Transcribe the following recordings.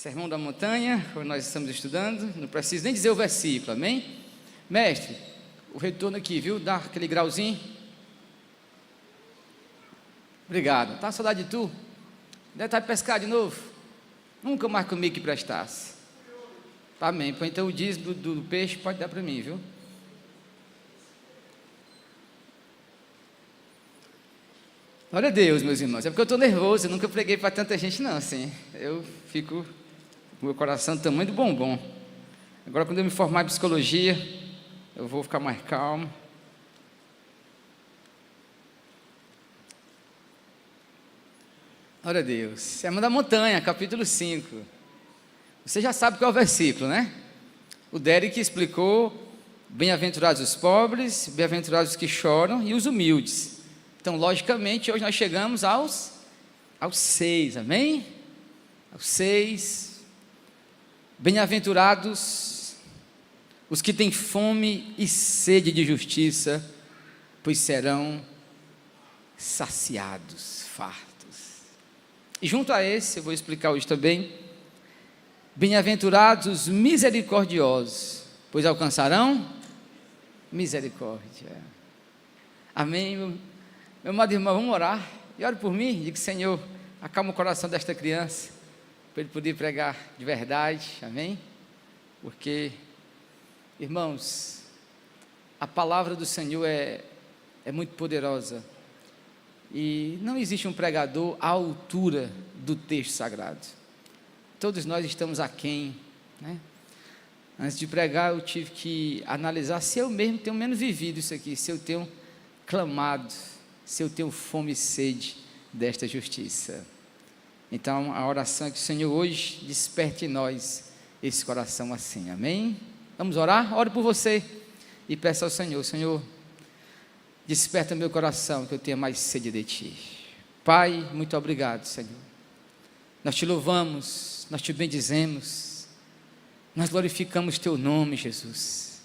Sermão da Montanha, onde nós estamos estudando, não preciso nem dizer o versículo, amém? Mestre, o retorno aqui, viu? Dá aquele grauzinho. Obrigado. Tá saudade de tu? Deve estar de pescar de novo. Nunca mais comi que prestasse. Amém. Então o dízimo do peixe pode dar para mim, viu? Glória a Deus, meus irmãos. É porque eu estou nervoso, eu nunca preguei para tanta gente, não, assim. Eu fico com meu coração do tamanho do bombom. Agora, quando eu me formar em psicologia, eu vou ficar mais calmo. Glória a Deus. Sermão da Montanha, capítulo 5. Você já sabe qual é o versículo, né? O Derek explicou: bem-aventurados os pobres, bem-aventurados os que choram e os humildes. Então, logicamente, hoje nós chegamos aos 6, amém? Aos 6. Bem-aventurados os que têm fome e sede de justiça, pois serão saciados, fartos. E junto a esse, eu vou explicar hoje também: bem-aventurados os misericordiosos, pois alcançarão misericórdia. Amém, meu amado irmão, vamos orar, e ore por mim, diga: Senhor, acalma o coração desta criança, para ele poder pregar de verdade, amém? Porque, irmãos, a palavra do Senhor é muito poderosa, e não existe um pregador à altura do texto sagrado. Todos nós estamos aquém, né? Antes de pregar, eu tive que analisar se eu mesmo tenho menos vivido isso aqui, se eu tenho clamado, se eu tenho fome e sede desta justiça. Então, a oração é que o Senhor hoje desperte em nós esse coração assim, amém? Vamos orar? Ore por você e peça ao Senhor: Senhor, desperta meu coração, que eu tenha mais sede de Ti. Pai, muito obrigado, Senhor. Nós Te louvamos, nós Te bendizemos, nós glorificamos Teu nome, Jesus.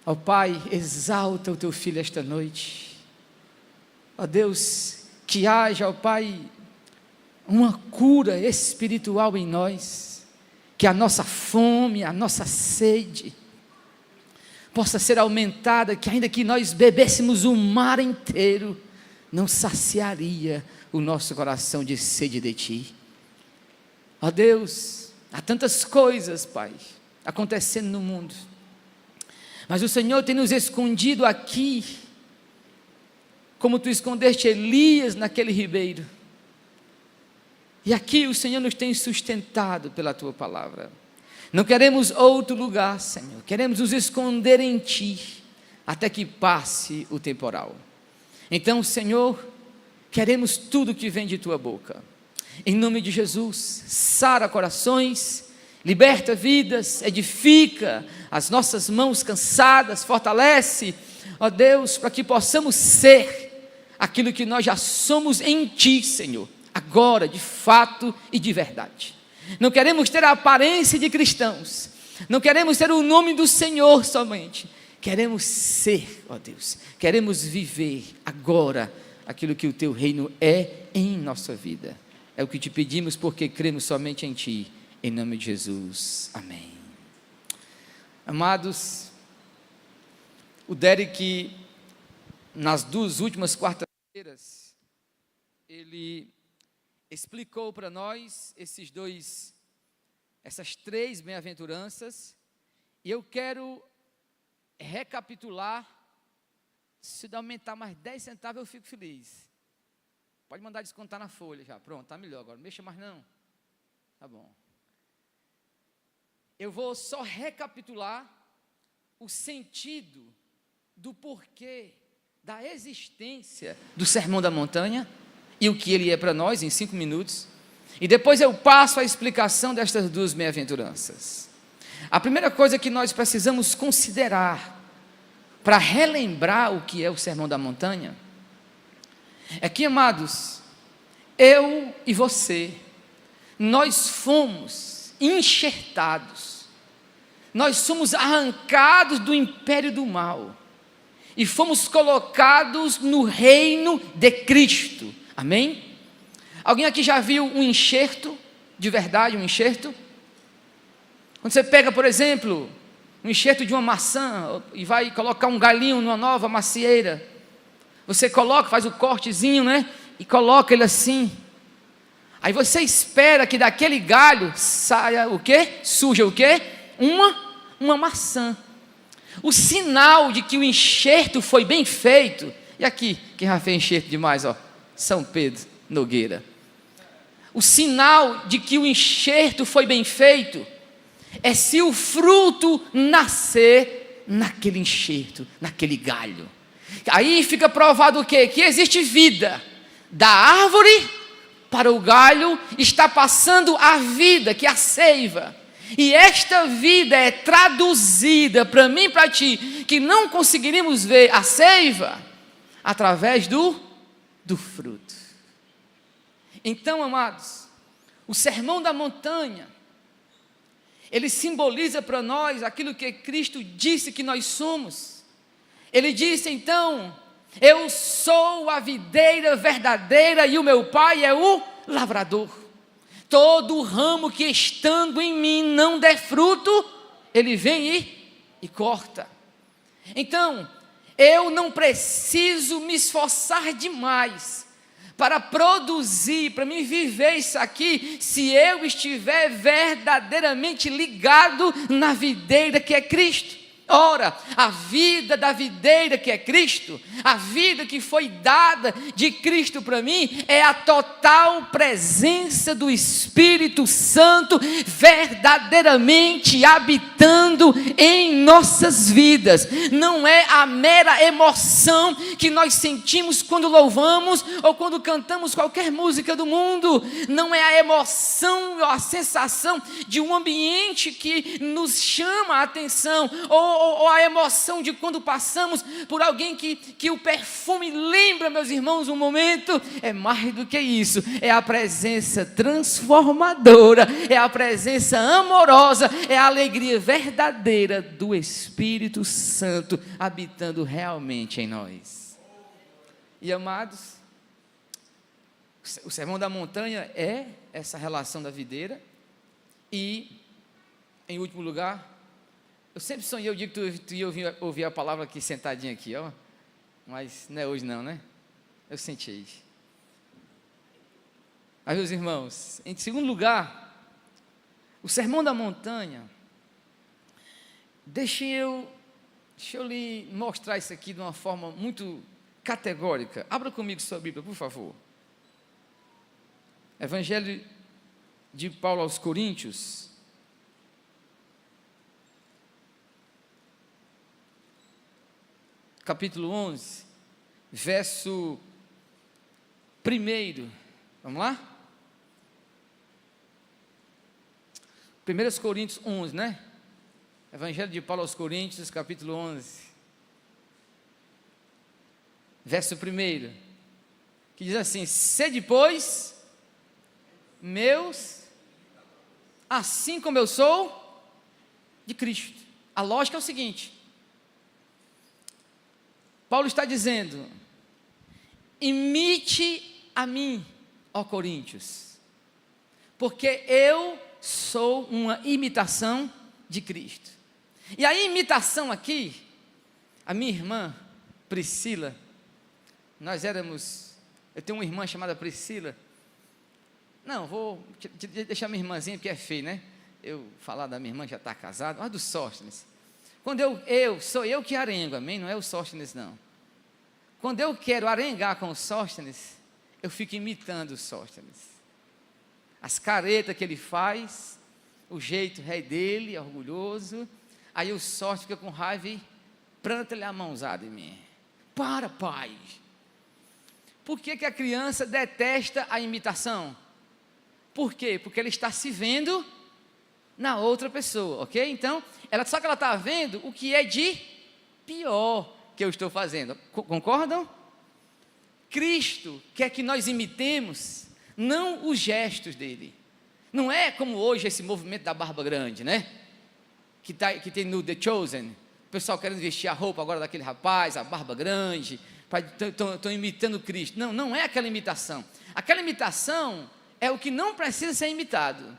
Ó Pai, exalta o Teu Filho esta noite. Ó Deus, que haja, ó Pai, uma cura espiritual em nós, que a nossa fome, a nossa sede possa ser aumentada, que ainda que nós bebêssemos o mar inteiro, não saciaria o nosso coração de sede de Ti. Ó Deus, há tantas coisas, Pai, acontecendo no mundo, mas o Senhor tem nos escondido aqui, como Tu escondeste Elias naquele ribeiro, e aqui o Senhor nos tem sustentado pela Tua palavra. Não queremos outro lugar, Senhor, queremos nos esconder em Ti, até que passe o temporal. Então, Senhor, queremos tudo que vem de Tua boca, em nome de Jesus. Sara corações, liberta vidas, edifica as nossas mãos cansadas, fortalece, ó Deus, para que possamos ser aquilo que nós já somos em Ti, Senhor, agora, de fato e de verdade. Não queremos ter a aparência de cristãos, não queremos ter o nome do Senhor somente, queremos ser, ó Deus, queremos viver agora aquilo que o Teu reino é em nossa vida. É o que Te pedimos, porque cremos somente em Ti, em nome de Jesus, amém. Amados, o Derek, nas 2 últimas quartas-feiras, ele explicou para nós essas 3 bem-aventuranças, e eu quero recapitular. Se aumentar mais 10 centavos eu fico feliz. Pode mandar descontar na folha já, pronto, está melhor agora, não mexa mais não, tá bom. Eu vou só recapitular o sentido do porquê da existência do Sermão da Montanha e o que ele é para nós em 5 minutos, e depois eu passo a explicação destas 2 bem-aventuranças. A primeira coisa que nós precisamos considerar para relembrar o que é o Sermão da Montanha é que, amados, eu e você, nós fomos enxertados, nós somos arrancados do império do mal e fomos colocados no reino de Cristo, amém? Alguém aqui já viu um enxerto? de verdade, um enxerto. Quando você pega, por exemplo, um enxerto de uma maçã e vai colocar um galinho numa nova macieira, você coloca, faz o cortezinho, né? E coloca ele assim. Aí você espera que daquele galho saia o quê? Surja o quê? Uma maçã. O sinal de que o enxerto foi bem feito. E aqui, quem já fez enxerto demais, ó? São Pedro Nogueira. O sinal de que o enxerto foi bem feito é se o fruto nascer naquele enxerto, naquele galho. Aí fica provado o quê? Que existe vida. Da árvore para o galho está passando a vida, que é a seiva. E esta vida é traduzida para mim e para ti, que não conseguiríamos ver a seiva, através do fruto. Então, amados, o Sermão da Montanha, ele simboliza para nós aquilo que Cristo disse que nós somos. Ele disse então: eu sou a videira verdadeira e o meu Pai é o lavrador. Todo ramo que estando em mim não der fruto, ele vem e corta. Então, eu não preciso me esforçar demais para produzir, para mim viver isso aqui, se eu estiver verdadeiramente ligado na videira que é Cristo. Ora, a vida da videira que é Cristo, a vida que foi dada de Cristo para mim, é a total presença do Espírito Santo verdadeiramente habitando em nossas vidas. Não é a mera emoção que nós sentimos quando louvamos ou quando cantamos qualquer música do mundo. Não é a emoção ou a sensação de um ambiente que nos chama a atenção, ou a emoção de quando passamos por alguém que o perfume lembra, meus irmãos, um momento. É mais do que isso, é a presença transformadora, é a presença amorosa, é a alegria verdadeira do Espírito Santo habitando realmente em nós. E amados, o Sermão da Montanha é essa relação da videira. E, em último lugar, eu sempre sonhei, eu digo que tu ia ouvir a palavra aqui, sentadinho aqui, ó. Mas não é hoje não, né? Eu senti. Mas, meus irmãos, em segundo lugar, o Sermão da Montanha, deixa eu lhe mostrar isso aqui de uma forma muito categórica. Abra comigo sua Bíblia, por favor. Evangelho de Paulo aos Coríntios, capítulo 11, verso 1. Vamos lá? 1 Coríntios 11, né? Evangelho de Paulo aos Coríntios, capítulo 11, verso 1, que diz assim: sede, pois, meus, assim como eu sou de Cristo. A lógica é o seguinte: Paulo está dizendo: imite a mim, ó Coríntios, porque eu sou uma imitação de Cristo. E a imitação aqui, a minha irmã Priscila, eu tenho uma irmã chamada Priscila. Não, vou deixar minha irmãzinha porque é feio, né? Eu falar da minha irmã que já está casada. Olha do Sóstenes. Quando sou eu que arengo, amém? Não é o Sóstenes, não. Quando eu quero arengar com o Sóstenes, eu fico imitando o Sóstenes. As caretas que ele faz, o jeito rei dele, orgulhoso. Aí o Sóstenes fica com raiva e planta-lhe a mãozada em mim. Para, pai. Por que a criança detesta a imitação? Por quê? Porque ela está se vendo na outra pessoa, ok? Então, só que ela está vendo o que é de pior que eu estou fazendo. Concordam? Cristo quer que nós imitemos não os gestos dele. Não é como hoje esse movimento da barba grande, né? Que tem no The Chosen. O pessoal querendo vestir a roupa agora daquele rapaz, a barba grande, estão imitando Cristo. Não é aquela imitação. Aquela imitação é o que não precisa ser imitado.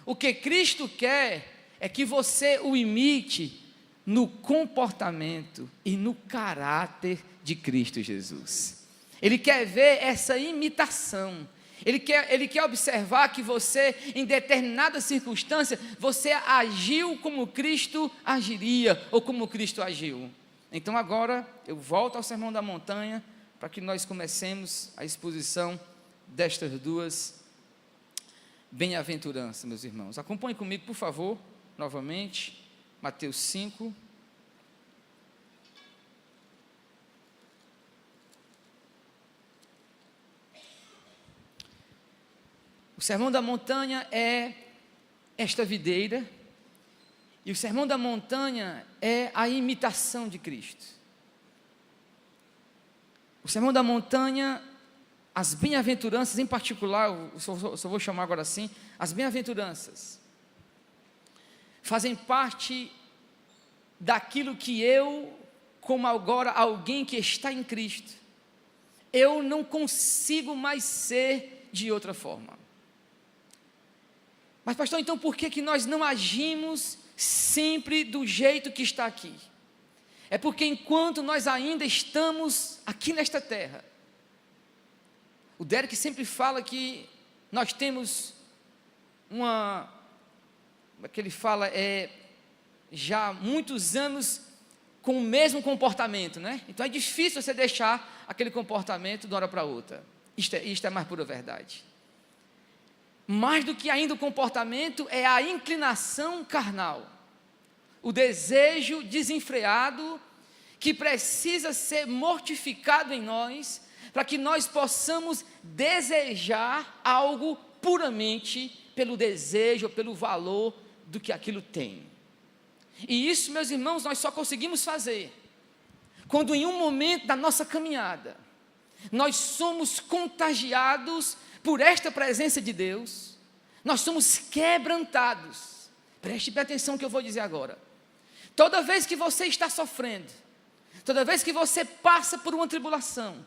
O que Cristo quer é que você o imite no comportamento e no caráter de Cristo Jesus. Ele quer ver essa imitação. Ele quer observar que você, em determinada circunstância, você agiu como Cristo agiria, ou como Cristo agiu. Então agora, eu volto ao Sermão da Montanha, para que nós comecemos a exposição destas duas bem-aventuranças, meus irmãos. Acompanhe comigo, por favor, novamente, Mateus 5. O Sermão da Montanha é esta videira, e o Sermão da Montanha é a imitação de Cristo. O Sermão da Montanha, as bem-aventuranças em particular, eu só vou chamar agora assim, as bem-aventuranças fazem parte daquilo que eu, como agora alguém que está em Cristo, eu não consigo mais ser de outra forma. Mas pastor, então por que nós não agimos sempre do jeito que está aqui? É porque enquanto nós ainda estamos aqui nesta terra, o Derek sempre fala que nós temos como é que ele fala, já muitos anos com o mesmo comportamento, né? Então é difícil você deixar aquele comportamento de uma hora para outra. Isto é mais pura verdade. Mais do que ainda o comportamento, é a inclinação carnal, o desejo desenfreado, que precisa ser mortificado em nós, para que nós possamos desejar algo puramente pelo desejo, pelo valor do que aquilo tem. E isso, meus irmãos, nós só conseguimos fazer quando em um momento da nossa caminhada, nós somos contagiados por esta presença de Deus, nós somos quebrantados. Preste bem atenção no que eu vou dizer agora. Toda vez que você está sofrendo, toda vez que você passa por uma tribulação,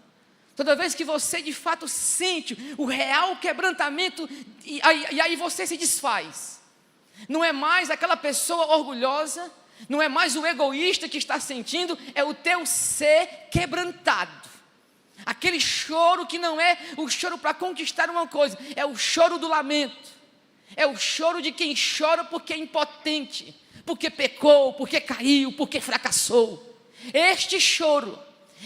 toda vez que você de fato sente o real quebrantamento, e aí você se desfaz. Não é mais aquela pessoa orgulhosa, não é mais o egoísta que está sentindo, é o teu ser quebrantado. Aquele choro que não é o choro para conquistar uma coisa, é o choro do lamento, é o choro de quem chora porque é impotente, porque pecou, porque caiu, porque fracassou. Este choro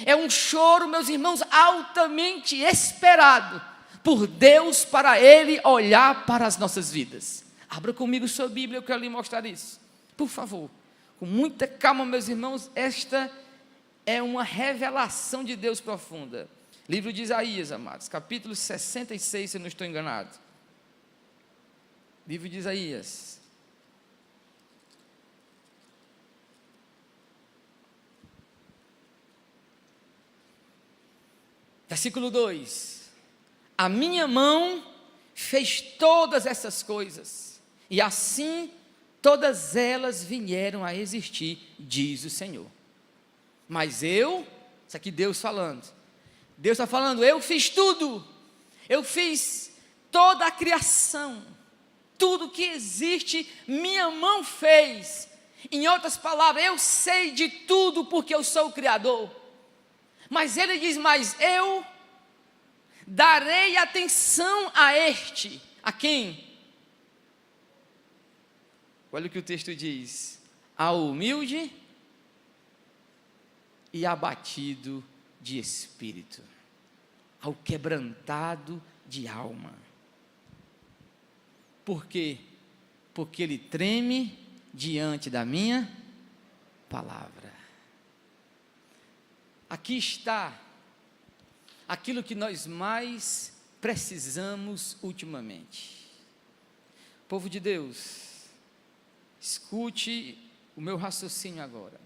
é um choro, meus irmãos, altamente esperado por Deus, para Ele olhar para as nossas vidas. Abra comigo sua Bíblia, eu quero lhe mostrar isso, por favor, com muita calma, meus irmãos. Esta é uma revelação de Deus profunda. Livro de Isaías, amados, capítulo 66, se eu não estou enganado. Livro de Isaías. Versículo 2: a minha mão fez todas essas coisas, e assim todas elas vieram a existir, diz o Senhor. Mas eu, isso aqui Deus falando, Deus está falando, eu fiz tudo, eu fiz toda a criação, tudo que existe, minha mão fez. Em outras palavras, eu sei de tudo porque eu sou o Criador. Mas ele diz, mas eu darei atenção a este. A quem? Olha o que o texto diz: ao humilde e abatido de espírito, ao quebrantado de alma. Por quê? Porque ele treme diante da minha palavra. Aqui está aquilo que nós mais precisamos ultimamente. Povo de Deus, escute o meu raciocínio agora.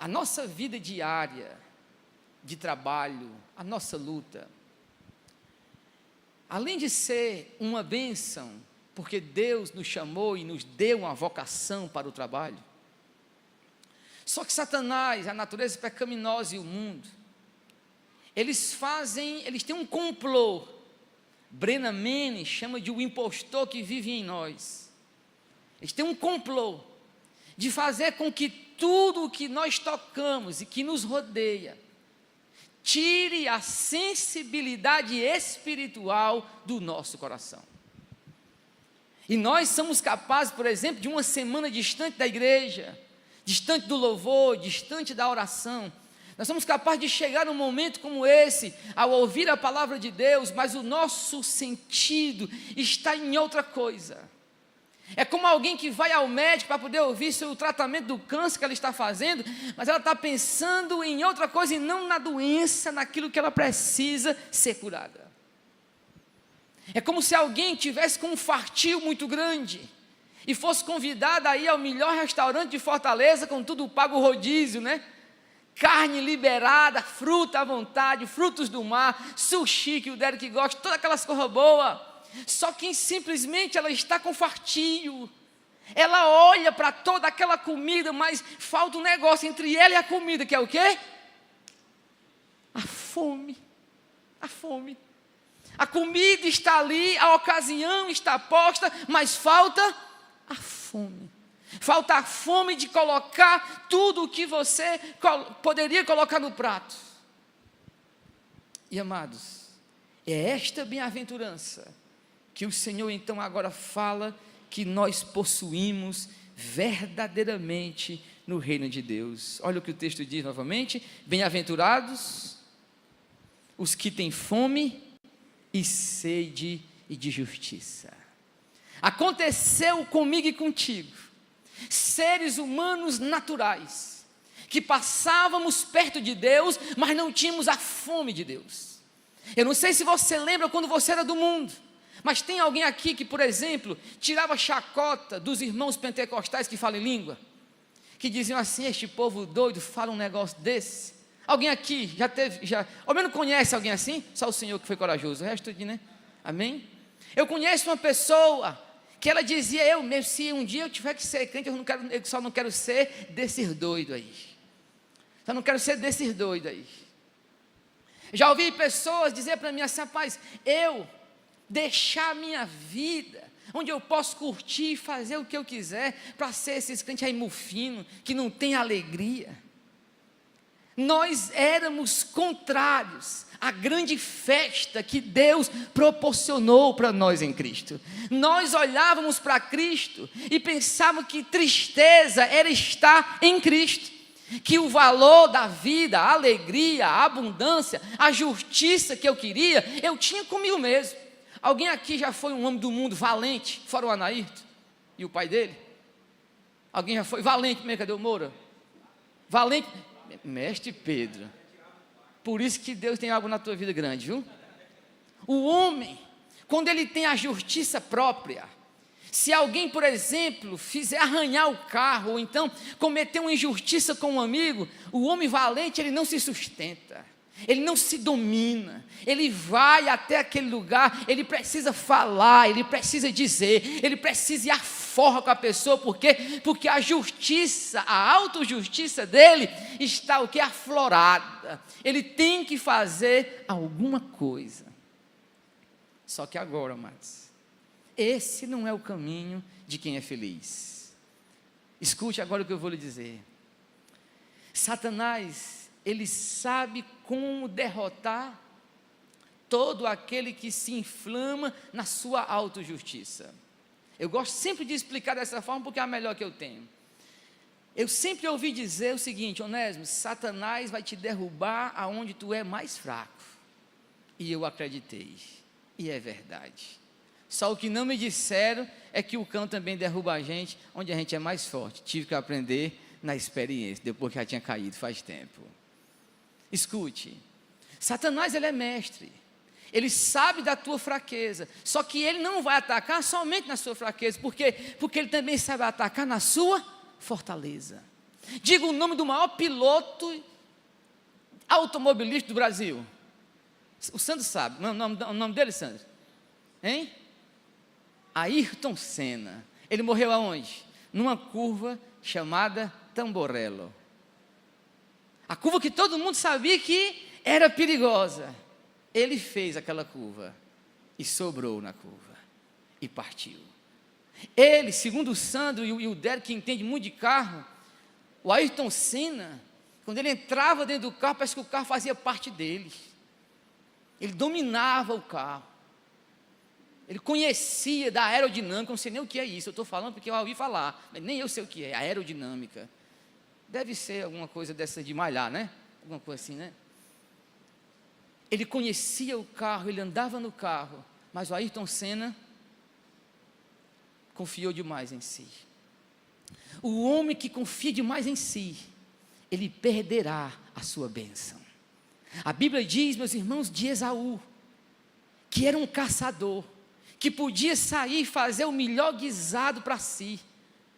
A nossa vida diária de trabalho, a nossa luta, além de ser uma bênção, porque Deus nos chamou e nos deu uma vocação para o trabalho, só que Satanás, a natureza pecaminosa e o mundo, eles têm um complô Brennan Manning chama de o impostor que vive em nós. Eles têm um complô de fazer com que tudo o que nós tocamos e que nos rodeia tire a sensibilidade espiritual do nosso coração. E nós somos capazes, por exemplo, de uma semana distante da igreja, distante do louvor, distante da oração, nós somos capazes de chegar num momento como esse, ao ouvir a palavra de Deus, mas o nosso sentido está em outra coisa. É como alguém que vai ao médico para poder ouvir sobre o tratamento do câncer que ela está fazendo, mas ela está pensando em outra coisa e não na doença, naquilo que ela precisa ser curada. É como se alguém tivesse com um fartio muito grande e fosse convidado a ir ao melhor restaurante de Fortaleza, com tudo pago rodízio, né? Carne liberada, fruta à vontade, frutos do mar, sushi que o Derek gosta, todas aquelas coisas boas. Só que simplesmente ela está com fartio. Ela olha para toda aquela comida, mas falta um negócio entre ela e a comida, que é o quê? A fome. A fome. A comida está ali, a ocasião está posta, mas falta a fome. Falta a fome de colocar tudo o que você poderia colocar no prato. E amados, é esta bem-aventurança que o Senhor então agora fala que nós possuímos verdadeiramente no reino de Deus. Olha o que o texto diz novamente: bem-aventurados os que têm fome e sede e de justiça. Aconteceu comigo e contigo, seres humanos naturais, que passávamos perto de Deus, mas não tínhamos a fome de Deus. Eu não sei se você lembra quando você era do mundo, mas tem alguém aqui que, por exemplo, tirava chacota dos irmãos pentecostais que falam em língua, que diziam assim: este povo doido fala um negócio desse. Alguém aqui ao menos conhece alguém assim? Só o Senhor que foi corajoso, o resto, né? Amém? Eu conheço uma pessoa que ela dizia: eu mesmo, se um dia eu tiver que ser crente, eu só não quero ser desses doidos aí. Só não quero ser desses doidos aí. Já ouvi pessoas dizer para mim assim: rapaz, eu deixar a minha vida, onde eu posso curtir e fazer o que eu quiser, para ser esses crentes aí mufino, que não tem alegria. Nós éramos contrários à grande festa que Deus proporcionou para nós em Cristo. Nós olhávamos para Cristo e pensávamos que tristeza era estar em Cristo, que o valor da vida, a alegria, a abundância, a justiça que eu queria, eu tinha comigo mesmo. Alguém aqui já foi um homem do mundo valente, fora o Anaírto e o pai dele? Alguém já foi valente mesmo? Cadê o Moura? Valente, mestre Pedro. Por isso que Deus tem algo na tua vida grande, viu? O homem, quando ele tem a justiça própria, se alguém, por exemplo, fizer arranhar o carro, ou então cometer uma injustiça com um amigo, o homem valente, ele não se sustenta, ele não se domina, ele vai até aquele lugar, ele precisa falar, ele precisa dizer, ele precisa ir à forra com a pessoa. Por quê? Porque a justiça, a autojustiça dele está o que? Aflorada. Ele tem que fazer alguma coisa. Só que agora, amados, esse não é o caminho de quem é feliz. Escute agora o que eu vou lhe dizer. Satanás, ele sabe como derrotar todo aquele que se inflama na sua autojustiça. Eu gosto sempre de explicar dessa forma, porque é a melhor que eu tenho. Eu sempre ouvi dizer o seguinte: Onésimo, Satanás vai te derrubar aonde tu é mais fraco. E eu acreditei, e é verdade. Só o que não me disseram é que o cão também derruba a gente onde a gente é mais forte. Tive que aprender na experiência, depois que já tinha caído faz tempo. Escute, Satanás, ele é mestre, ele sabe da tua fraqueza, só que ele não vai atacar somente na sua fraqueza. Por quê? Porque ele também sabe atacar na sua fortaleza. Diga o nome do maior piloto automobilista do Brasil. O Sandro sabe, o nome dele, Sandro? Hein? Ayrton Senna. Ele morreu aonde? Numa curva chamada Tamborello. A curva que todo mundo sabia que era perigosa. Ele fez aquela curva e sobrou na curva, e partiu. Ele, segundo o Sandro e o Derek, que entende muito de carro, o Ayrton Senna, quando ele entrava dentro do carro, parece que o carro fazia parte dele. Ele dominava o carro. Ele conhecia da aerodinâmica, não sei nem o que é isso, eu estou falando porque eu ouvi falar, mas nem eu sei o que é, aerodinâmica. Deve ser alguma coisa dessa de malhar, né? Alguma coisa assim, né? Ele conhecia o carro, ele andava no carro, mas o Ayrton Senna confiou demais em si. O homem que confia demais em si, ele perderá a sua bênção. A Bíblia diz, meus irmãos, de Esaú, que era um caçador, que podia sair e fazer o melhor guisado para si,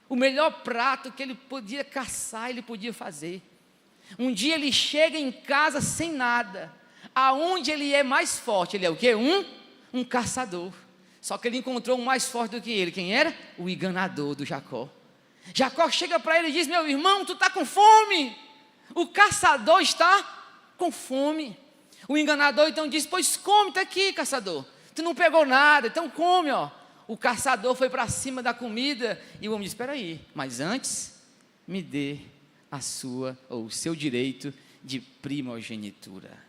o melhor prato que ele podia caçar, ele podia fazer. Um dia ele chega em casa sem nada. Aonde ele é mais forte? Ele é o quê? Um caçador. Só que ele encontrou um mais forte do que ele. Quem era? O enganador do Jacó. Jacó chega para ele e diz: meu irmão, tu está com fome. O caçador está com fome. O enganador então diz: pois come, está aqui, caçador. Tu não pegou nada, então come, ó. O caçador foi para cima da comida e o homem disse: espera aí, mas antes me dê o seu direito de primogenitura.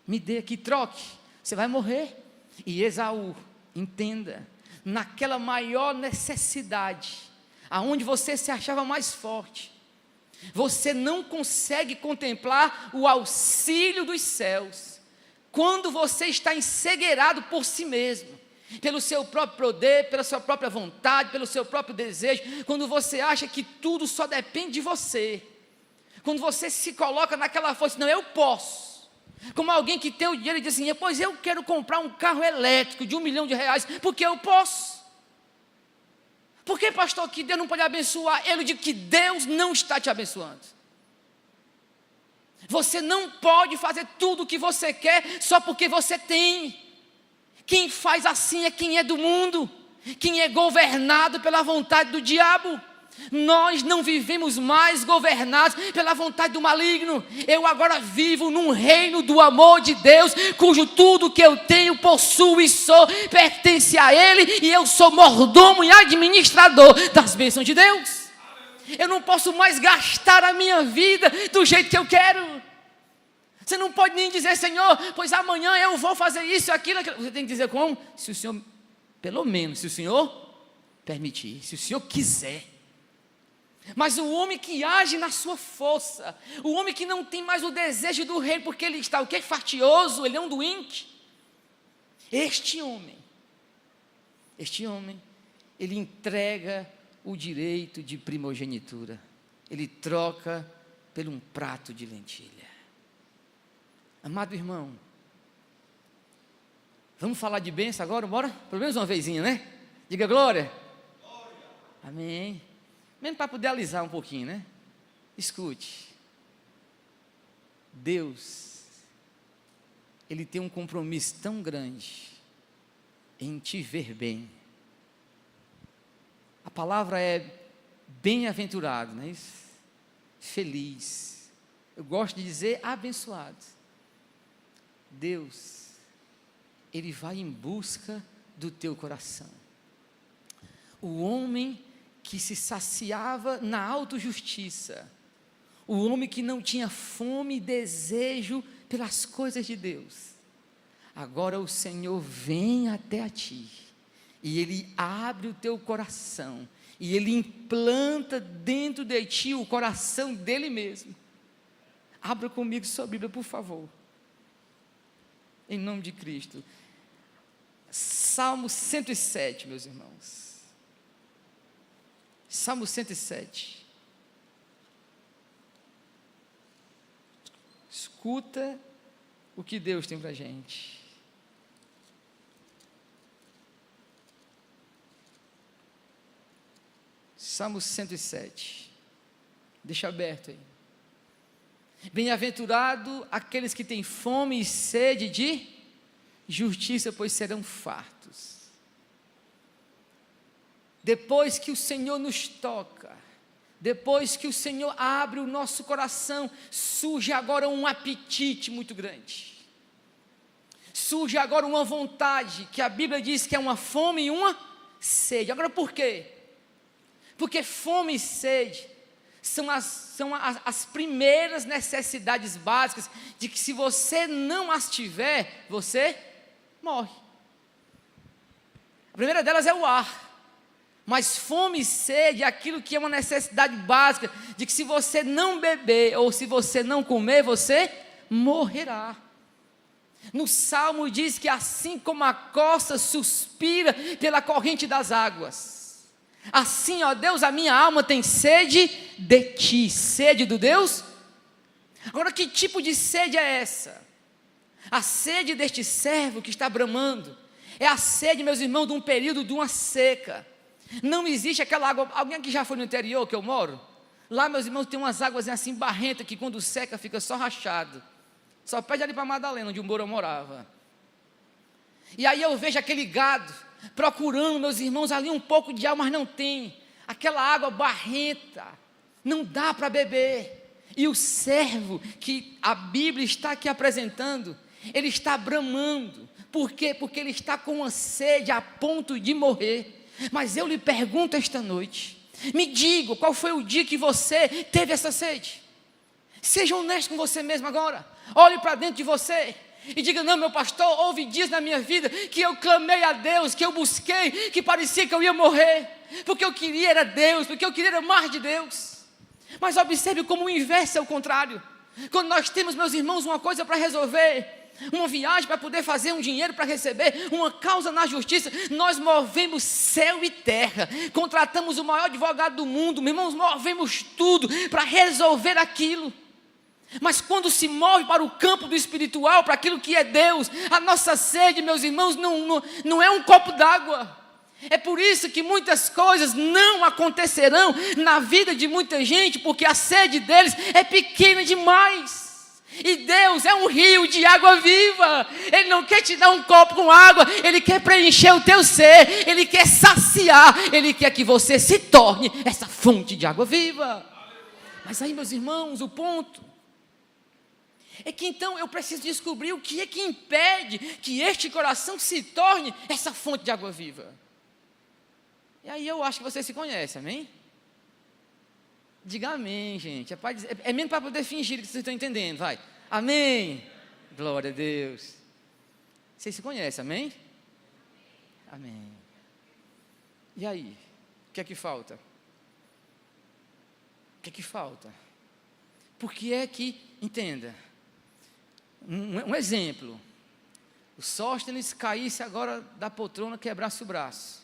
Me dê aqui, troque, você vai morrer. E Esaú, entenda, naquela maior necessidade, aonde você se achava mais forte, você não consegue contemplar o auxílio dos céus, quando você está encegueirado por si mesmo, pelo seu próprio poder, pela sua própria vontade, pelo seu próprio desejo, quando você acha que tudo só depende de você, quando você se coloca naquela força: não, eu posso. Como alguém que tem o dinheiro e diz assim: pois eu quero comprar um carro elétrico de R$1 milhão, porque eu posso. Por que, pastor, que Deus não pode abençoar? Eu digo que Deus não está te abençoando. Você não pode fazer tudo o que você quer só porque você tem. Quem faz assim é quem é do mundo, quem é governado pela vontade do diabo. Nós não vivemos mais governados pela vontade do maligno. Eu agora vivo num reino do amor de Deus, cujo tudo que eu tenho, possuo e sou, pertence a Ele, e eu sou mordomo e administrador das bênçãos de Deus. Eu não posso mais gastar a minha vida do jeito que eu quero. Você não pode nem dizer: Senhor, pois amanhã eu vou fazer isso, aquilo. Você tem que dizer como? Se o Senhor, pelo menos, se o Senhor permitir, se o Senhor quiser. Mas o homem que age na sua força, o homem que não tem mais o desejo do rei, porque ele está o quê? Fatioso, ele é um doente. Este homem, ele entrega o direito de primogenitura, ele troca por um prato de lentilha. Amado irmão, vamos falar de bênção agora, bora? Pelo menos uma vezinha, né? Diga glória. Glória. Amém. Mesmo para poder alisar um pouquinho, né? Escute. Deus, Ele tem um compromisso tão grande em te ver bem. A palavra é bem-aventurado, não é isso? Feliz. Eu gosto de dizer abençoado. Deus, Ele vai em busca do teu coração. O homem que se saciava na autojustiça, o homem que não tinha fome e desejo pelas coisas de Deus, agora o Senhor vem até a ti, e Ele abre o teu coração, e Ele implanta dentro de ti o coração dEle mesmo. Abra comigo sua Bíblia, por favor, em nome de Cristo. Salmo 107, meus irmãos. Salmo 107. Escuta o que Deus tem para a gente. Salmo 107. Deixa aberto aí. Bem-aventurado aqueles que têm fome e sede de justiça, pois serão fartos. Depois que o Senhor nos toca, depois que o Senhor abre o nosso coração, surge agora um apetite muito grande. surge agora uma vontade, que a Bíblia diz que é uma fome e uma sede. Agora por quê? Porque fome e sede são as primeiras necessidades básicas, de que se você não as tiver, você morre. A primeira delas é o ar. Mas fome e sede é aquilo que é uma necessidade básica, de que se você não beber, ou se você não comer, você morrerá. No Salmo diz que assim como a corça suspira pela corrente das águas, assim, ó Deus, a minha alma tem sede de ti. Sede do Deus? Agora, que tipo de sede é essa? A sede deste servo que está bramando é a sede, meus irmãos, de um período de uma seca. Não existe aquela água. Alguém aqui já foi no interior que eu moro? Lá, meus irmãos, tem umas águas assim barrentas, que quando seca fica só rachado. Só pede ali para Madalena, onde o Moura morava. E aí eu vejo aquele gado procurando, meus irmãos, ali um pouco de água, mas não tem. Aquela água barrenta, não dá para beber. E o servo que a Bíblia está aqui apresentando, ele está bramando. Por quê? Porque ele está com uma sede a ponto de morrer. Mas eu lhe pergunto esta noite, me diga, qual foi o dia que você teve essa sede? Seja honesto com você mesmo agora. Olhe para dentro de você e diga: não, meu pastor, houve dias na minha vida que eu clamei a Deus, que eu busquei, que parecia que eu ia morrer, porque eu queria era Deus, porque eu queria era mais de Deus. Mas observe como o inverso é o contrário. Quando nós temos, meus irmãos, uma coisa para resolver, uma viagem para poder fazer, um dinheiro para receber, uma causa na justiça, nós movemos céu e terra, contratamos o maior advogado do mundo, meus irmãos, movemos tudo para resolver aquilo. Mas quando se move para o campo do espiritual, para aquilo que é Deus, a nossa sede, meus irmãos, não é um copo d'água. É por isso que muitas coisas não acontecerão na vida de muita gente, porque a sede deles é pequena demais. E Deus é um rio de água viva. Ele não quer te dar um copo com água, Ele quer preencher o teu ser, Ele quer saciar, Ele quer que você se torne essa fonte de água viva. Mas aí, meus irmãos, o ponto é que então eu preciso descobrir o que é que impede que este coração se torne essa fonte de água viva. E aí eu acho que você se conhece, amém? Diga amém, gente. É mesmo para poder fingir que vocês estão entendendo, vai. Amém. Glória a Deus. Vocês se conhecem, amém? Amém. E aí? O que é que falta? O que é que falta? Por que é que, entenda, um exemplo, o Sóstenes caísse agora da poltrona, quebrasse o braço.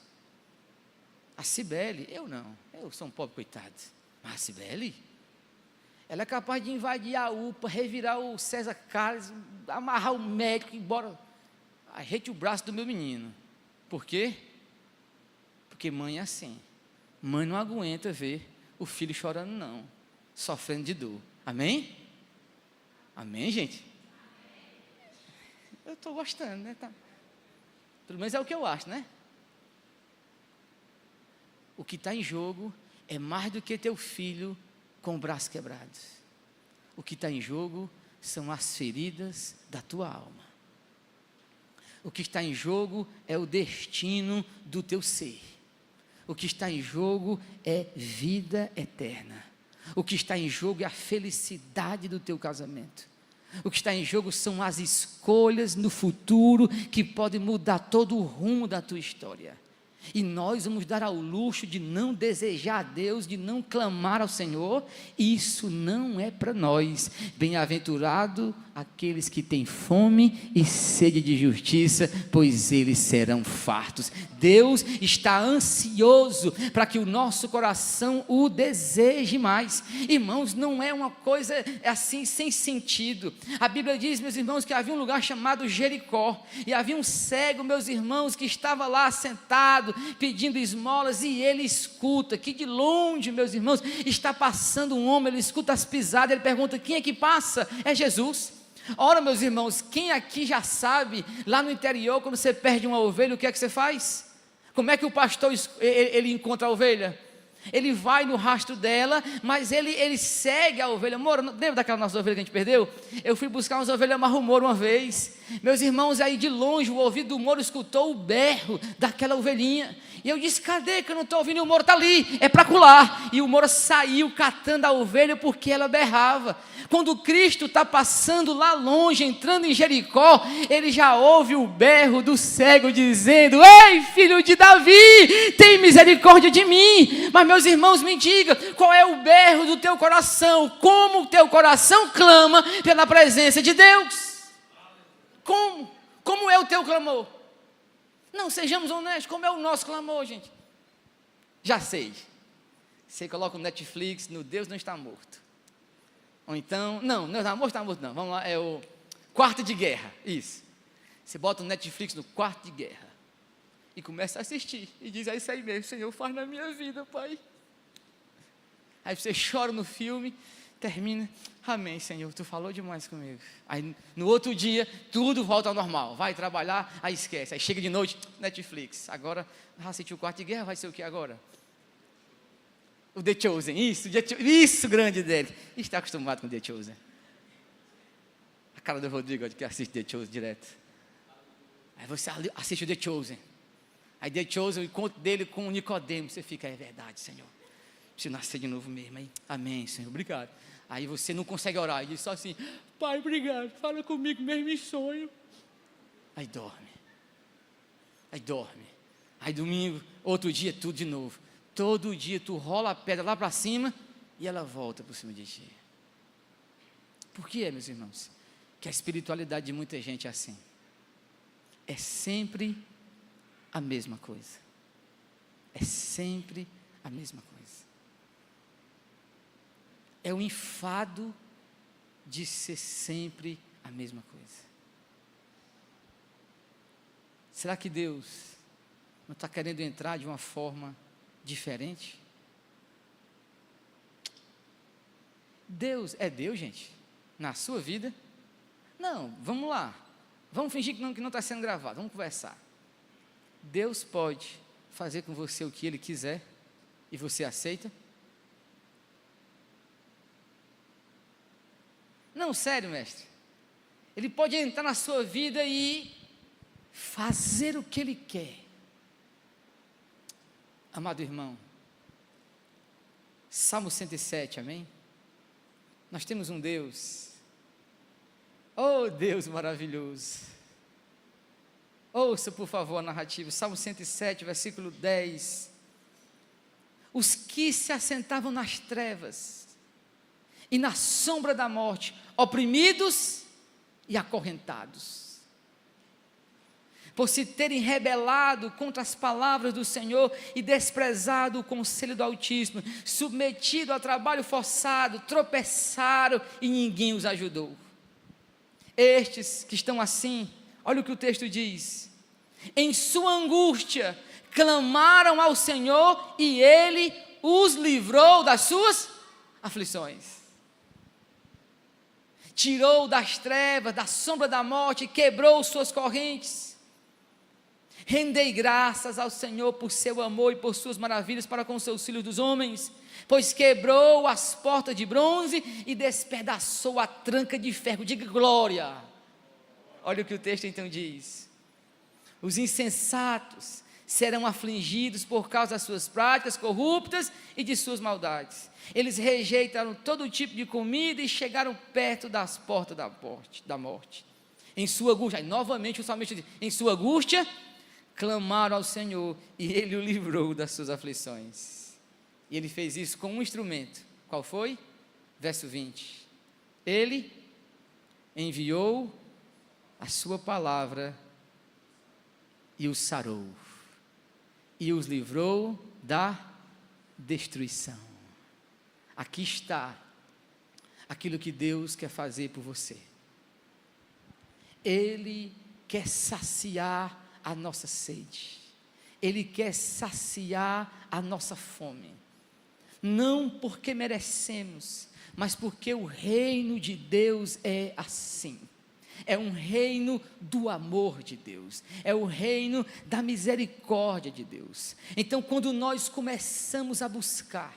A Cibele, eu não, eu sou um pobre coitado. Mas a Cibele, ela é capaz de invadir a UPA, revirar o César Carlos, amarrar o médico, embora, arrete o braço do meu menino. Por quê? Porque mãe é assim. Mãe não aguenta ver o filho chorando, não, sofrendo de dor. Amém? Amém, gente? Eu estou gostando, né? Tá. Pelo menos é o que eu acho, né? O que está em jogo é mais do que teu filho com o braço quebrado. O que está em jogo são as feridas da tua alma. O que está em jogo é o destino do teu ser. O que está em jogo é vida eterna. O que está em jogo é a felicidade do teu casamento. O que está em jogo são as escolhas no futuro que podem mudar todo o rumo da tua história. E nós vamos dar ao luxo de não desejar a Deus, de não clamar ao Senhor. Isso não é para nós. Bem-aventurado aqueles que têm fome e sede de justiça, pois eles serão fartos. Deus está ansioso para que o nosso coração o deseje mais. Irmãos, não é uma coisa assim sem sentido. A Bíblia diz, meus irmãos, que havia um lugar chamado Jericó, e havia um cego, meus irmãos, que estava lá sentado, pedindo esmolas, e ele escuta, que de longe, meus irmãos, está passando um homem, ele escuta as pisadas, ele pergunta: quem é que passa? É Jesus. Ora, meus irmãos, quem aqui já sabe, lá no interior, quando você perde uma ovelha, o que é que você faz? Como é que o pastor ele encontra a ovelha? Ele vai no rastro dela, mas ele segue a ovelha. Moro, lembra daquela nossa ovelha que a gente perdeu? Eu fui buscar umas ovelhas marrumoro uma vez. Meus irmãos, aí de longe, o ouvido do Moro escutou o berro daquela ovelhinha. E eu disse, cadê que eu não estou ouvindo? E o Moro está ali, é para colar. E o Moro saiu catando a ovelha porque ela berrava. Quando Cristo está passando lá longe, entrando em Jericó, ele já ouve o berro do cego dizendo, ei, filho de Davi, tem misericórdia de mim. Mas meus irmãos, me diga, qual é o berro do teu coração? Como o teu coração clama pela presença de Deus? Como? Como é o teu clamor? Não, sejamos honestos, como é o nosso clamor, gente? Já sei. Você coloca o Netflix no Deus Não Está Morto. Ou então, não está morto não. Vamos lá, é o Quarto de Guerra, isso. Você bota o Netflix no Quarto de Guerra e começa a assistir. E diz, é isso aí mesmo, Senhor, faz na minha vida, Pai. Aí você chora no filme, termina, amém, Senhor, tu falou demais comigo. Aí no outro dia, tudo volta ao normal, vai trabalhar, aí esquece, aí chega de noite, Netflix, agora, assistiu o Quarto de Guerra, vai ser o que agora? O The Chosen, isso grande dele, está acostumado com o The Chosen. A cara do Rodrigo, que assiste The Chosen direto. Aí você assiste o The Chosen, aí The Chosen, o encontro dele com o Nicodemo, você fica, é verdade, Senhor, preciso nascer de novo mesmo, aí, amém, Senhor, obrigado. Aí você não consegue orar, e diz só assim, Pai, obrigado, fala comigo mesmo em sonho. Aí dorme. Aí domingo, outro dia, tudo de novo. Todo dia tu rola a pedra lá para cima e ela volta por cima de ti. Por que meus irmãos? Que a espiritualidade de muita gente é assim. É sempre a mesma coisa. É sempre a mesma coisa. É o enfado de ser sempre a mesma coisa. Será que Deus não está querendo entrar de uma forma diferente? Deus é Deus, gente, na sua vida? Não, vamos lá. Vamos fingir que não está sendo gravado, vamos conversar. Deus pode fazer com você o que Ele quiser e você aceita? Não, sério, mestre. Ele pode entrar na sua vida e fazer o que Ele quer. Amado irmão, Salmo 107, amém? Nós temos um Deus, oh Deus maravilhoso. Ouça por favor a narrativa, Salmo 107, versículo 10. Os que se assentavam nas trevas e na sombra da morte, oprimidos e acorrentados, por se terem rebelado contra as palavras do Senhor e desprezado o conselho do Altíssimo, submetido a trabalho forçado, tropeçaram e ninguém os ajudou. Estes que estão assim, olha o que o texto diz, em sua angústia clamaram ao Senhor e Ele os livrou das suas aflições. Tirou das trevas, da sombra da morte, quebrou suas correntes. Rendei graças ao Senhor por seu amor e por suas maravilhas para com os seus filhos dos homens, pois quebrou as portas de bronze e despedaçou a tranca de ferro. Diga glória. Olha o que o texto então diz. Os insensatos serão afligidos por causa das suas práticas corruptas e de suas maldades. Eles rejeitaram todo tipo de comida e chegaram perto das portas da morte. Em sua angústia, novamente o salmista diz, em sua angústia, clamaram ao Senhor e Ele o livrou das suas aflições. E Ele fez isso com um instrumento. Qual foi? Verso 20. Ele enviou a sua palavra e os sarou. E os livrou da destruição. Aqui está aquilo que Deus quer fazer por você. Ele quer saciar a nossa sede. Ele quer saciar a nossa fome. Não porque merecemos, mas porque o reino de Deus é assim. é um reino do amor de Deus, é o reino da misericórdia de Deus. Então, quando nós começamos a buscar,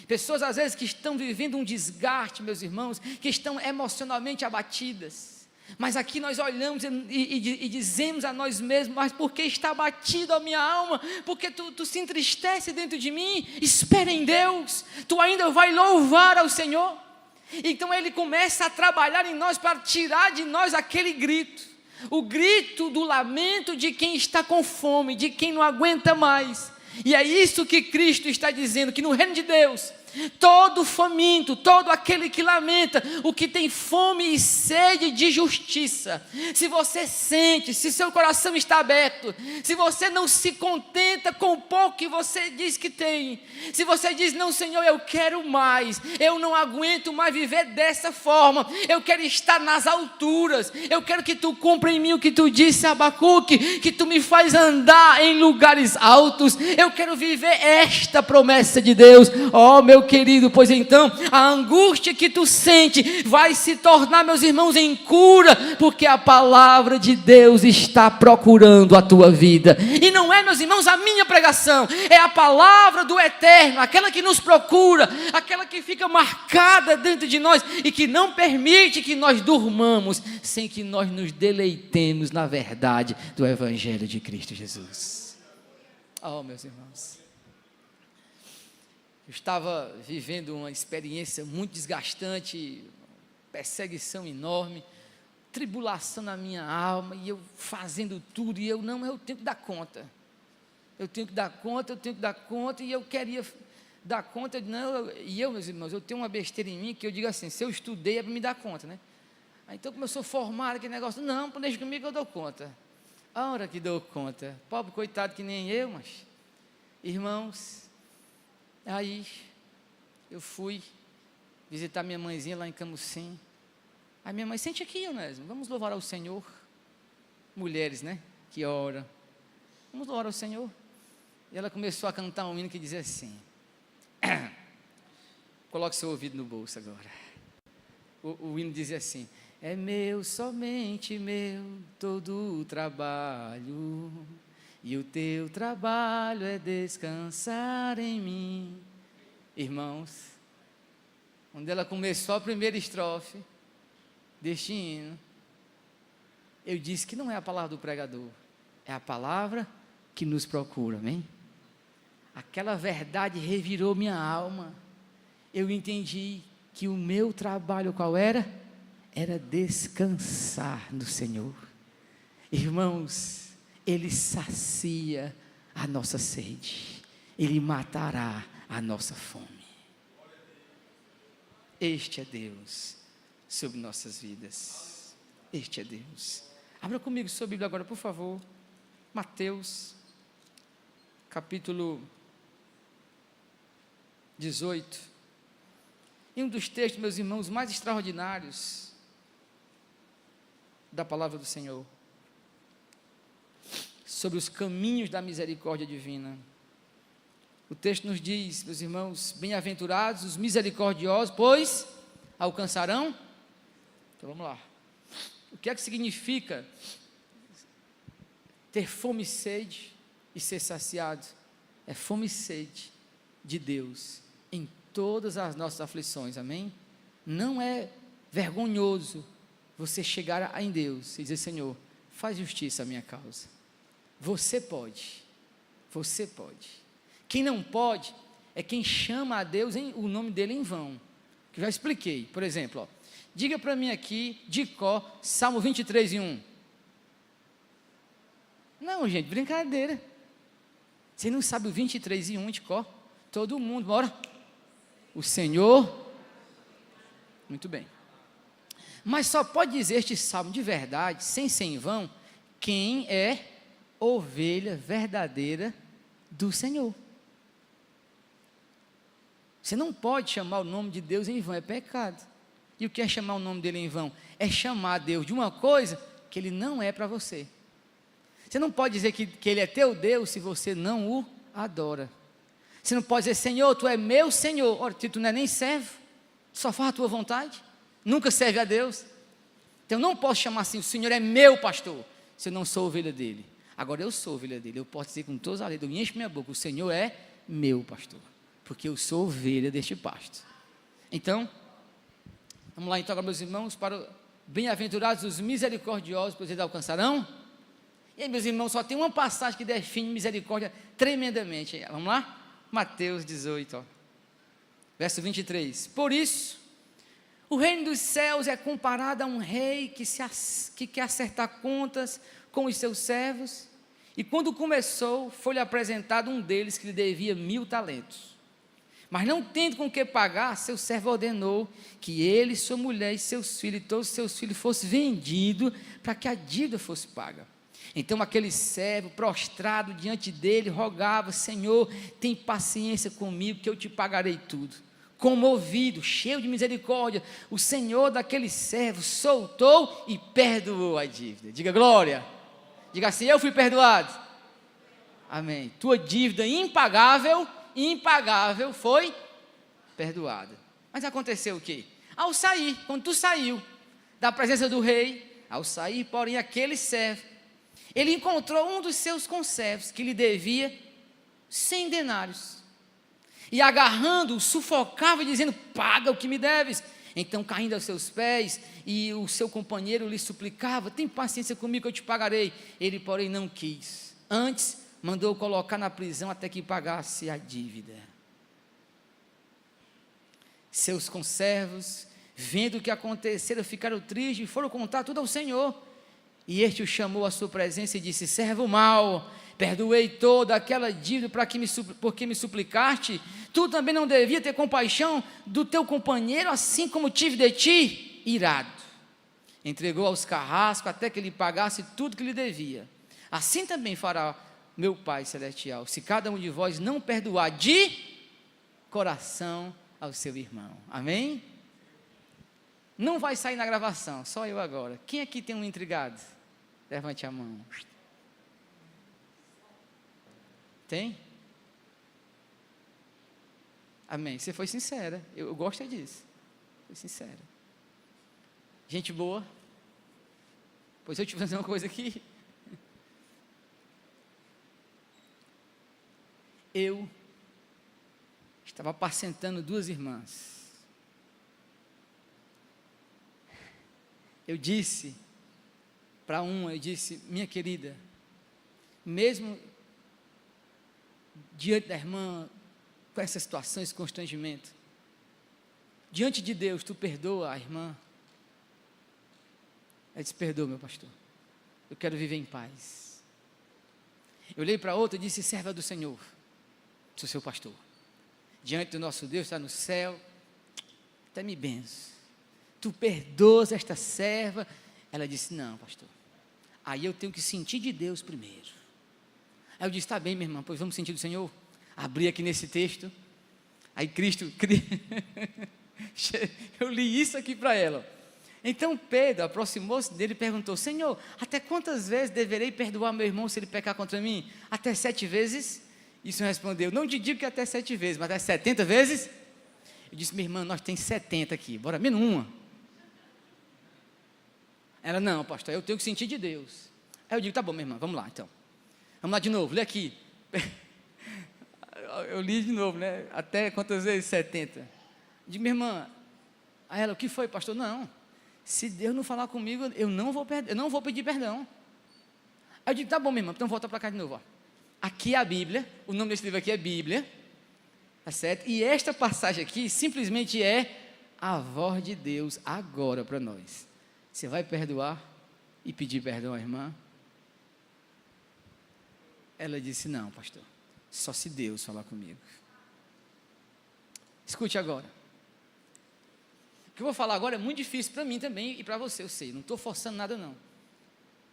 pessoas às vezes que estão vivendo um desgaste, meus irmãos, que estão emocionalmente abatidas, mas aqui nós olhamos e dizemos a nós mesmos: mas por que está abatido a minha alma? Porque tu se entristece dentro de mim? Espera em Deus, tu ainda vai louvar ao Senhor. Então Ele começa a trabalhar em nós para tirar de nós aquele grito, o grito do lamento de quem está com fome, de quem não aguenta mais. E é isso que Cristo está dizendo, que no reino de Deus, todo faminto, todo aquele que lamenta, o que tem fome e sede de justiça, se você sente, se seu coração está aberto, se você não se contenta com o pouco que você diz que tem, se você diz: não, Senhor, eu quero mais, eu não aguento mais viver dessa forma, eu quero estar nas alturas, eu quero que tu cumpra em mim o que tu disse a Abacuque, que tu me faz andar em lugares altos, eu quero viver esta promessa de Deus. Oh, meu querido, pois então a angústia que tu sente vai se tornar, meus irmãos, em cura, porque a palavra de Deus está procurando a tua vida. E não é, meus irmãos, a minha pregação, é a palavra do Eterno, aquela que nos procura, aquela que fica marcada dentro de nós e que não permite que nós durmamos sem que nós nos deleitemos na verdade do Evangelho de Cristo Jesus. Oh, meus irmãos, eu estava vivendo uma experiência muito desgastante, perseguição enorme, tribulação na minha alma, e eu fazendo tudo, e eu tenho que dar conta, e eu queria dar conta, meus irmãos, eu tenho uma besteira em mim, que eu digo assim: se eu estudei é para me dar conta, né? Aí então começou a formar aquele negócio: não, deixa comigo que eu dou conta. A hora que dou conta, pobre coitado que nem eu, mas, irmãos, aí eu fui visitar minha mãezinha lá em Camusim. Aí minha mãe: sente aqui, Onésimo, vamos louvar ao Senhor. Mulheres, né, que oram, vamos louvar ao Senhor. E ela começou a cantar um hino que dizia assim, coloque seu ouvido no bolso agora. O hino dizia assim: é meu, somente meu, todo o trabalho, e o teu trabalho é descansar em mim. Irmãos, quando ela começou a primeira estrofe deste hino, eu disse que não é a palavra do pregador, é a palavra que nos procura, amém? Aquela verdade revirou minha alma. Eu entendi que o meu trabalho qual era? Era descansar no Senhor. Irmãos, Ele sacia a nossa sede, Ele matará a nossa fome. Este é Deus sobre nossas vidas. Este é Deus. Abra comigo sua Bíblia agora, por favor. Mateus, capítulo 18. E um dos textos, meus irmãos, mais extraordinários da palavra do Senhor, sobre os caminhos da misericórdia divina. O texto nos diz, meus irmãos: bem-aventurados os misericordiosos, pois alcançarão. Então vamos lá. O que é que significa ter fome e sede e ser saciado? É fome e sede de Deus em todas as nossas aflições, amém? Não é vergonhoso você chegar em Deus e dizer: Senhor, faz justiça à minha causa. Você pode. Quem não pode é quem chama a Deus o nome dele em vão, que eu já expliquei. Por exemplo, diga para mim aqui, de cor, Salmo 23:1. Não, gente, brincadeira. Você não sabe o 23:1 de cor? Todo mundo, bora. O Senhor, muito bem. Mas só pode dizer este salmo de verdade, sem ser em vão, quem é ovelha verdadeira do Senhor. Você não pode chamar o nome de Deus em vão, é pecado. E o que é chamar o nome dele em vão? É chamar Deus de uma coisa que ele não é para você. Você não pode dizer que ele é teu Deus se você não o adora. Você não pode dizer: Senhor, tu é meu Senhor. Ora, tu não é nem servo, só faz a tua vontade, nunca serve a Deus. Então eu não posso chamar assim, o Senhor é meu pastor, se eu não sou ovelha dele. Agora eu sou ovelha dele, eu posso dizer com todas as letras, eu encho minha boca, o Senhor é meu pastor, porque eu sou ovelha deste pasto. Então, vamos lá então agora, meus irmãos, para bem-aventurados os misericordiosos, pois eles alcançarão. E aí, meus irmãos, só tem uma passagem que define misericórdia tremendamente. Vamos lá? Mateus 18, ó. Verso 23. Por isso, o reino dos céus é comparado a um rei que quer acertar contas com os seus servos. E quando começou, foi-lhe apresentado um deles que lhe devia 1000 talentos. Mas não tendo com que pagar, seu servo ordenou que ele, sua mulher e seus filhos, e todos os seus filhos fossem vendidos para que a dívida fosse paga. Então aquele servo, prostrado diante dele, rogava: Senhor, tem paciência comigo, que eu te pagarei tudo. Comovido, cheio de misericórdia, o Senhor daquele servo soltou e perdoou a dívida. Diga glória. Diga assim: eu fui perdoado. Amém. Tua dívida impagável foi perdoada. Mas aconteceu o quê? Ao sair, quando tu saiu da presença do rei, ao sair, porém, aquele servo, ele encontrou um dos seus conservos que lhe devia 100 denários. E agarrando-o, sufocava e dizendo: paga o que me deves. Então, caindo aos seus pés, e o seu companheiro lhe suplicava: tem paciência comigo que eu te pagarei. Ele, porém, não quis. Antes, mandou colocar na prisão até que pagasse a dívida. Seus conservos, vendo o que acontecera, ficaram tristes e foram contar tudo ao Senhor. E este o chamou à sua presença e disse: servo mau, perdoei toda aquela dívida porque me suplicaste. Tu também não devia ter compaixão do teu companheiro, assim como tive de ti? Irado, entregou aos carrascos até que lhe pagasse tudo que lhe devia. Assim também fará meu Pai Celestial, se cada um de vós não perdoar de coração ao seu irmão. Amém? Não vai sair na gravação, só eu agora. Quem aqui tem um intrigado? Levante a mão. Tem? Amém. Você foi sincera. Eu gosto disso. Foi sincera. Gente boa. Pois eu te vou fazer uma coisa aqui. Eu estava apacentando 2 irmãs. Eu disse para uma, eu disse: minha querida, mesmo diante da irmã, com essa situação, esse constrangimento, diante de Deus, tu perdoa a irmã? Ela disse: perdoa, meu pastor, eu quero viver em paz. Eu olhei para outra e disse: serva do Senhor, sou seu pastor, diante do nosso Deus, está no céu, até me benzo, tu perdoas esta serva? Ela disse: não, pastor, aí eu tenho que sentir de Deus primeiro. Aí eu disse: está bem, minha irmã, pois vamos sentir do Senhor. Abri aqui nesse texto, aí Cristo, eu li isso aqui para ela. Então Pedro aproximou-se dele e perguntou: Senhor, até quantas vezes deverei perdoar meu irmão se ele pecar contra mim? Até 7 vezes? Isso respondeu: não te digo que até 7 vezes, mas até 70 vezes? Eu disse: minha irmã, nós temos 70 aqui, bora menos uma. Ela: não, pastor, eu tenho que sentir de Deus. Aí eu digo: tá bom, minha irmã, vamos lá então. Vamos lá de novo, lê aqui. Eu li de novo, né? Até quantas vezes? 70. Digo: minha irmã. Aí ela: o que foi, pastor? Não, se Deus não falar comigo, eu não vou pedir perdão. Aí eu digo: tá bom, minha irmã, então volta para cá de novo. Ó. Aqui é a Bíblia, o nome desse livro aqui é Bíblia, tá certo? E esta passagem aqui simplesmente é a voz de Deus agora para nós. Você vai perdoar e pedir perdão à irmã? Ela disse: não, pastor, só se Deus falar comigo. Escute agora. O que eu vou falar agora é muito difícil para mim também e para você, eu sei, não estou forçando nada não.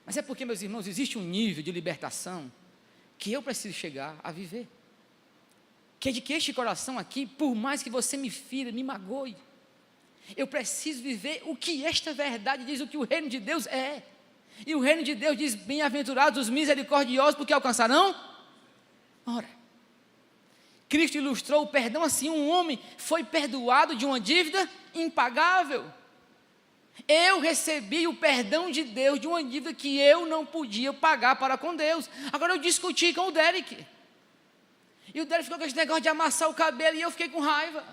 Mas é porque, meus irmãos, existe um nível de libertação que eu preciso chegar a viver. Que é de que este coração aqui, por mais que você me fira, me magoe, eu preciso viver o que esta verdade diz, o que o reino de Deus é. E o reino de Deus diz: bem-aventurados os misericordiosos, porque alcançarão. Ora, Cristo ilustrou o perdão assim: um homem foi perdoado de uma dívida impagável. Eu recebi o perdão de Deus de uma dívida que eu não podia pagar para com Deus. Agora eu discuti com o Derek. E o Derek ficou com esse negócio de amassar o cabelo e eu fiquei com raiva.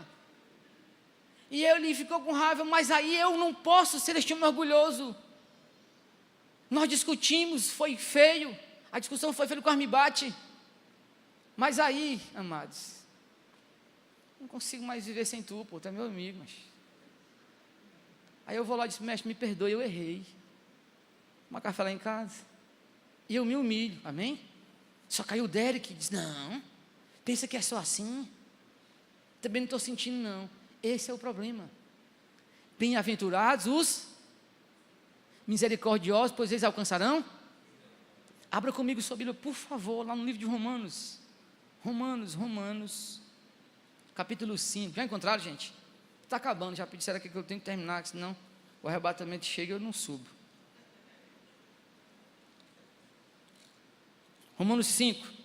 E ele ficou com raiva, mas aí eu não posso ser este homem orgulhoso. Nós discutimos, foi feio. A discussão foi feia, quase me bate. Mas aí, amados, não consigo mais viver sem tu, pô, tu é meu amigo, mas... Aí eu vou lá e disse, mestre, me perdoe, eu errei. Uma café lá em casa. E eu me humilho, amém? Só que aí o Derek diz, não, pensa que é só assim. Também não estou sentindo, não. Esse é o problema. Bem-aventurados os misericordiosos, pois eles alcançarão. Abra comigo sua Bíblia, por favor, lá no livro de Romanos. Romanos, capítulo 5. Já encontraram, gente? Está acabando, já disseram aqui que eu tenho que terminar, senão o arrebatamento chega e eu não subo. Romanos 5.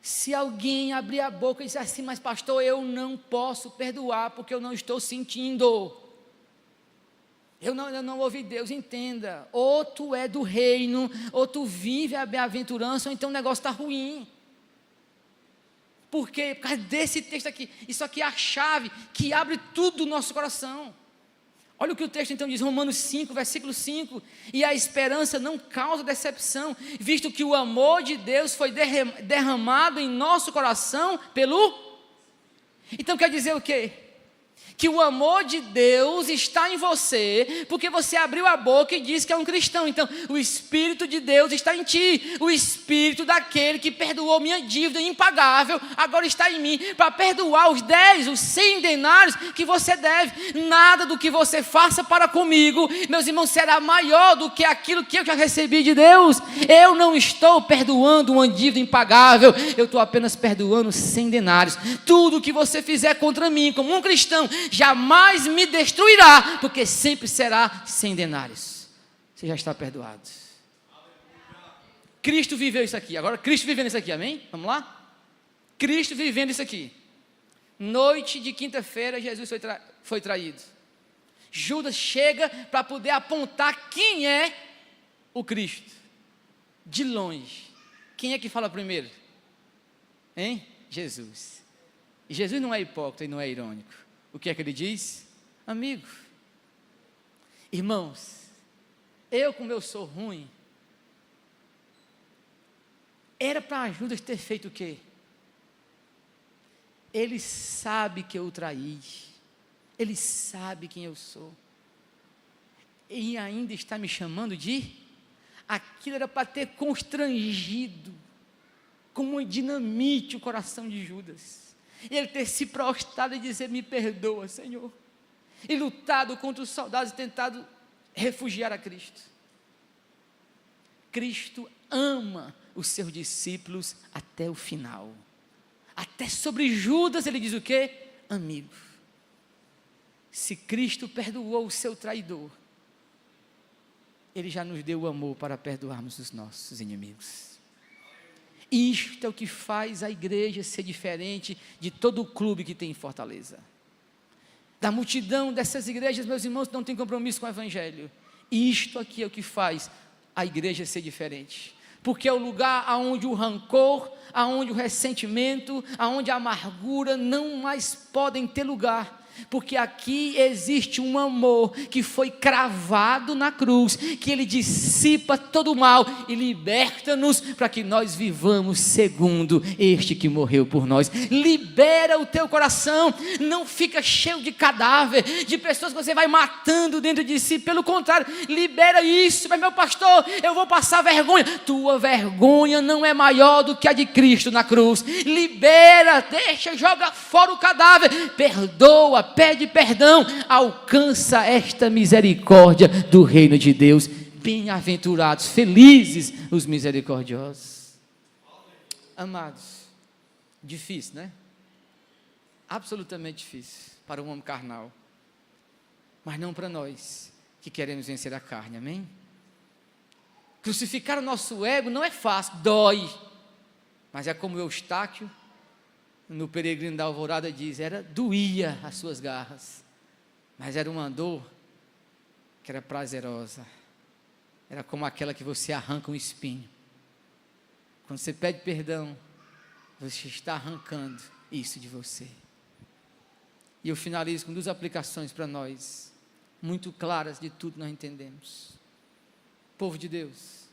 Se alguém abrir a boca e disser assim, mas pastor, eu não posso perdoar porque eu não estou sentindo. Eu não ouvi Deus, entenda. Ou tu é do reino, ou tu vive a bem-aventurança, ou então o negócio está ruim. Por quê? Por causa desse texto aqui. Isso aqui é a chave que abre tudo no nosso coração. Olha o que o texto então diz, Romanos 5, versículo 5, e a esperança não causa decepção, visto que o amor de Deus foi derramado em nosso coração pelo... Então quer dizer o quê? Que o amor de Deus está em você, porque você abriu a boca e disse que é um cristão. Então, o Espírito de Deus está em ti, o Espírito daquele que perdoou minha dívida impagável, agora está em mim, para perdoar os 10, os 100 denários que você deve. Nada do que você faça para comigo, meus irmãos, será maior do que aquilo que eu já recebi de Deus. Eu não estou perdoando uma dívida impagável, eu estou apenas perdoando 100 denários. Tudo que você fizer contra mim, como um cristão, jamais me destruirá, porque sempre será 100 denários. Você já está perdoado. Cristo viveu isso aqui. Agora Cristo vivendo isso aqui, amém? Vamos lá? Cristo vivendo isso aqui. Noite de quinta-feira, Jesus foi traído. Judas chega para poder apontar quem é o Cristo. De longe. Quem é que fala primeiro? Hein? Jesus. E Jesus não é hipócrita e não é irônico. O que é que ele diz? Amigo, irmãos, eu como eu sou ruim, era para Judas ter feito o quê? Ele sabe que eu o traí, ele sabe quem eu sou, e ainda está me chamando de... Aquilo era para ter constrangido, como uma dinamite, o coração de Judas. Ele ter se prostrado e dizer, me perdoa, Senhor. E lutado contra os soldados e tentado refugiar a Cristo. Cristo ama os seus discípulos até o final. Até sobre Judas ele diz o quê? Amigo. Se Cristo perdoou o seu traidor, Ele já nos deu o amor para perdoarmos os nossos inimigos. Isto é o que faz a igreja ser diferente de todo o clube que tem em Fortaleza. Da multidão dessas igrejas, meus irmãos, não tem compromisso com o Evangelho. Isto aqui é o que faz a igreja ser diferente. Porque é o lugar onde o rancor, onde o ressentimento, onde a amargura não mais podem ter lugar. Porque aqui existe um amor que foi cravado na cruz, que Ele dissipa todo o mal e liberta-nos para que nós vivamos segundo este que morreu por nós. Libera o teu coração, não fica cheio de cadáver, de pessoas que você vai matando dentro de si. Pelo contrário, libera isso. Mas meu pastor, eu vou passar vergonha. Tua vergonha não é maior do que a de Cristo na cruz. Libera, deixa, joga fora o cadáver, perdoa, pede perdão, alcança esta misericórdia do reino de Deus. Bem-aventurados, felizes os misericordiosos. Amados, difícil, né? Absolutamente difícil para um homem carnal, mas não para nós que queremos vencer a carne, amém? Crucificar o nosso ego não é fácil, dói, mas é como Eustáquio no Peregrino da Alvorada diz, doía as suas garras, mas era uma dor que era prazerosa, era como aquela que você arranca um espinho. Quando você pede perdão, você está arrancando isso de você. E eu finalizo com 2 aplicações para nós, muito claras de tudo que nós entendemos. Povo de Deus,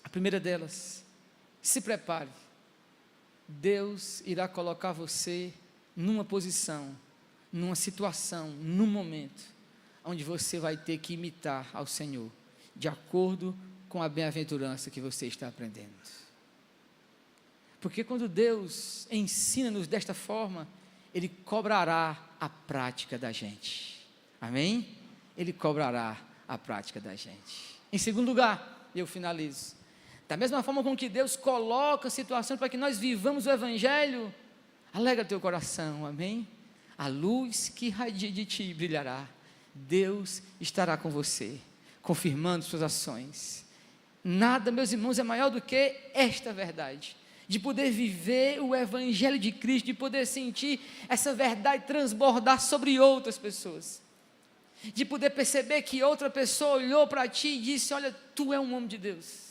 a primeira delas, se prepare. Deus irá colocar você numa posição, numa situação, num momento, onde você vai ter que imitar ao Senhor, de acordo com a bem-aventurança que você está aprendendo. Porque quando Deus ensina-nos desta forma, Ele cobrará a prática da gente. Amém? Ele cobrará a prática da gente. Em segundo lugar, eu finalizo. Da mesma forma com que Deus coloca a situação para que nós vivamos o Evangelho, alegra teu coração, amém? A luz que irradia de ti brilhará. Deus estará com você, confirmando suas ações. Nada, meus irmãos, é maior do que esta verdade, de poder viver o Evangelho de Cristo, de poder sentir essa verdade transbordar sobre outras pessoas, de poder perceber que outra pessoa olhou para ti e disse, olha, tu é um homem de Deus.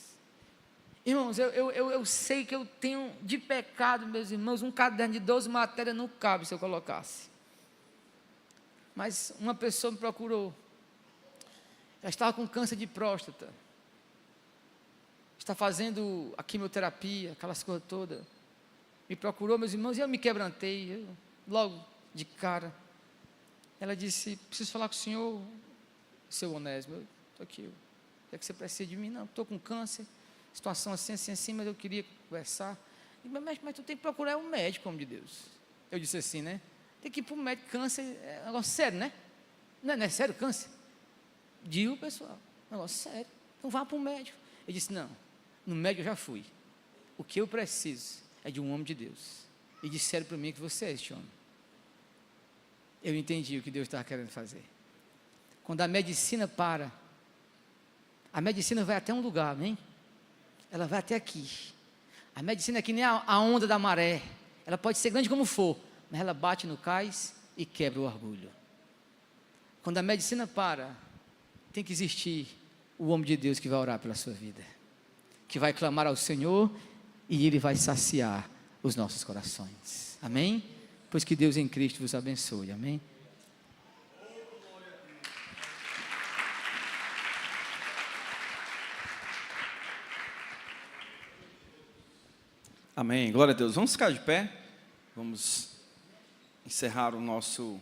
Irmãos, eu sei que eu tenho de pecado, meus irmãos, um caderno de 12 matérias não cabe se eu colocasse. Mas uma pessoa me procurou, ela estava com câncer de próstata, está fazendo a quimioterapia, aquelas coisas todas, me procurou, meus irmãos, e eu me quebrantei, logo de cara. Ela disse, preciso falar com o senhor, seu Onésimo, eu estou aqui, o que é que você precisa de mim? Não, estou com câncer, situação assim, mas eu queria conversar. Mas tu tem que procurar um médico, homem de Deus. Eu disse assim, né? Tem que ir para o médico, câncer, é um negócio sério, né? Não é sério câncer? Digo, pessoal, negócio sério, então vá para o médico. Ele disse, não, no médico eu já fui, o que eu preciso é de um homem de Deus. E disseram para mim que você é este homem. Eu entendi o que Deus estava querendo fazer. Quando a medicina para, a medicina vai até um lugar, amém? Ela vai até aqui. A medicina é que nem a onda da maré, ela pode ser grande como for, mas ela bate no cais e quebra o orgulho. Quando a medicina para, tem que existir o homem de Deus que vai orar pela sua vida, que vai clamar ao Senhor e Ele vai saciar os nossos corações, amém? Pois que Deus em Cristo vos abençoe, amém? Amém, glória a Deus. Vamos ficar de pé, vamos encerrar o nosso